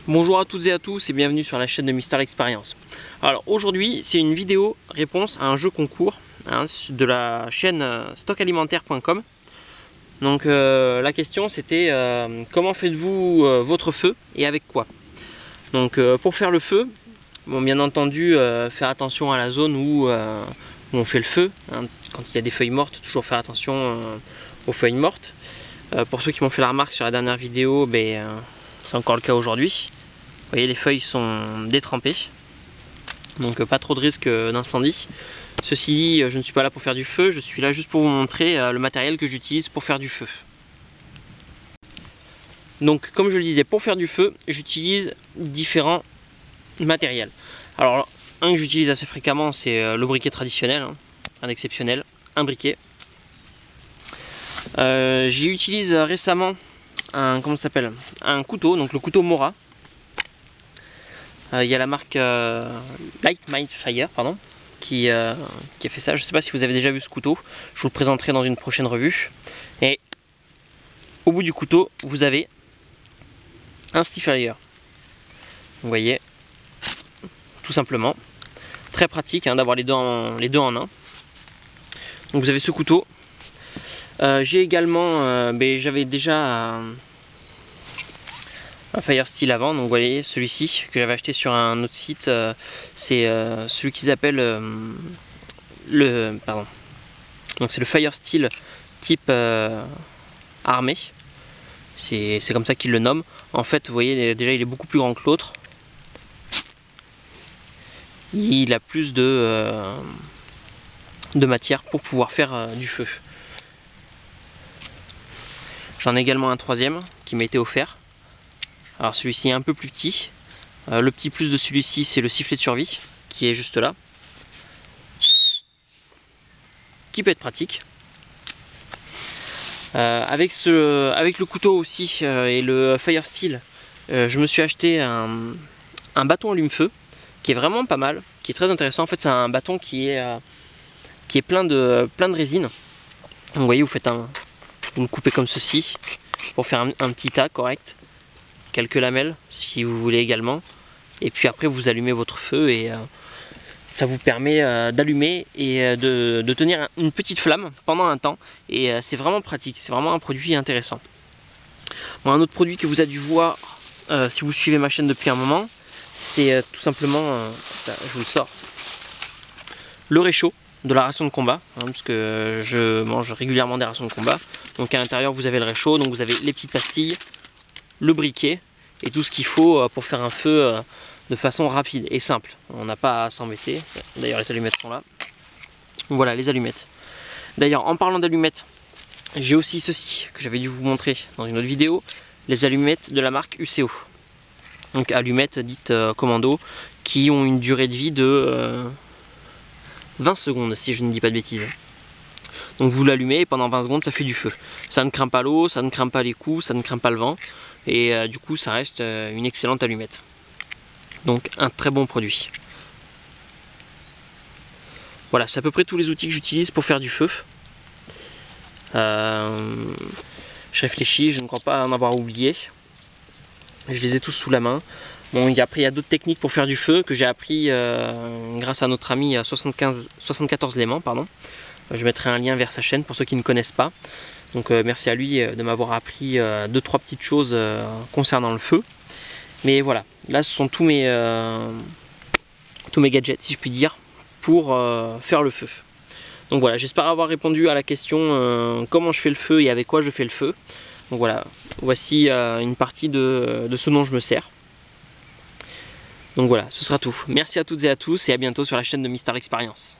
Bonjour à toutes et à tous et bienvenue sur la chaîne de Mister Experience. Alors aujourd'hui c'est une vidéo réponse à un jeu concours de la chaîne stockalimentaire.com. Donc la question c'était comment faites-vous votre feu et avec quoi? Donc pour faire le feu, bon, bien entendu faire attention à la zone où on fait le feu. Quand il y a des feuilles mortes, toujours faire attention aux feuilles mortes. Pour ceux qui m'ont fait la remarque sur la dernière vidéo, c'est encore le cas aujourd'hui. Vous voyez, les feuilles sont détrempées, donc pas trop de risque d'incendie. Ceci dit, je ne suis pas là pour faire du feu, je suis là juste pour vous montrer le matériel que j'utilise pour faire du feu. Donc comme je le disais, pour faire du feu, j'utilise différents matériels. Alors un que j'utilise assez fréquemment, c'est le briquet traditionnel, un exceptionnel, un briquet. J'utilise récemment un couteau, donc le couteau Mora. Il y a la marque Lightmind Fire qui a fait ça. Je ne sais pas si vous avez déjà vu ce couteau, je vous le présenterai dans une prochaine revue. Et au bout du couteau, vous avez un stifler. Vous voyez, tout simplement. Très pratique d'avoir les deux en un. Donc vous avez ce couteau. J'ai également, j'avais déjà un Fire Steel avant, donc vous voyez celui-ci que j'avais acheté sur un autre site, c'est celui qu'ils appellent donc c'est le Fire Steel type armé, c'est comme ça qu'ils le nomment. En fait vous voyez déjà il est beaucoup plus grand que l'autre, il a plus de matière pour pouvoir faire du feu. J'en ai également un troisième qui m'a été offert. Alors celui-ci est un peu plus petit. Le petit plus de celui-ci, c'est le sifflet de survie qui est juste là, qui peut être pratique. Avec le couteau aussi et le Fire Steel, je me suis acheté un bâton allume-feu qui est vraiment pas mal, qui est très intéressant. En fait, c'est un bâton qui est plein de résine. Donc, vous voyez, vous le coupez comme ceci pour faire un petit tas correct. Quelques lamelles si vous voulez également, et puis après vous allumez votre feu et ça vous permet d'allumer et de tenir une petite flamme pendant un temps, et c'est vraiment pratique, c'est vraiment un produit intéressant. Bon, un autre produit que vous avez dû voir si vous suivez ma chaîne depuis un moment, c'est tout simplement, je vous le sors, le réchaud de la ration de combat, parce que je mange régulièrement des rations de combat. Donc à l'intérieur vous avez le réchaud, donc vous avez les petites pastilles, le briquet et tout ce qu'il faut pour faire un feu de façon rapide et simple. On n'a pas à s'embêter. D'ailleurs les allumettes sont là. Voilà les allumettes. D'ailleurs en parlant d'allumettes, j'ai aussi ceci que j'avais dû vous montrer dans une autre vidéo, les allumettes de la marque UCO. Donc allumettes dites commando, qui ont une durée de vie de 20 secondes si je ne dis pas de bêtises. Donc vous l'allumez et pendant 20 secondes ça fait du feu. Ça ne craint pas l'eau, ça ne craint pas les coups, ça ne craint pas le vent. Et du coup ça reste une excellente allumette. Donc un très bon produit. Voilà, c'est à peu près tous les outils que j'utilise pour faire du feu. Je réfléchis, je ne crois pas en avoir oublié. Je les ai tous sous la main. Bon, après il y a d'autres techniques pour faire du feu que j'ai appris grâce à notre ami 74 Léman, pardon. Je mettrai un lien vers sa chaîne pour ceux qui ne connaissent pas. Donc merci à lui de m'avoir appris 2-3 petites choses concernant le feu. Mais voilà, là ce sont tous mes gadgets si je puis dire pour faire le feu. Donc voilà, j'espère avoir répondu à la question comment je fais le feu et avec quoi je fais le feu. Donc voilà, voici une partie de ce dont je me sers. Donc voilà, ce sera tout. Merci à toutes et à tous et à bientôt sur la chaîne de Mister Experience.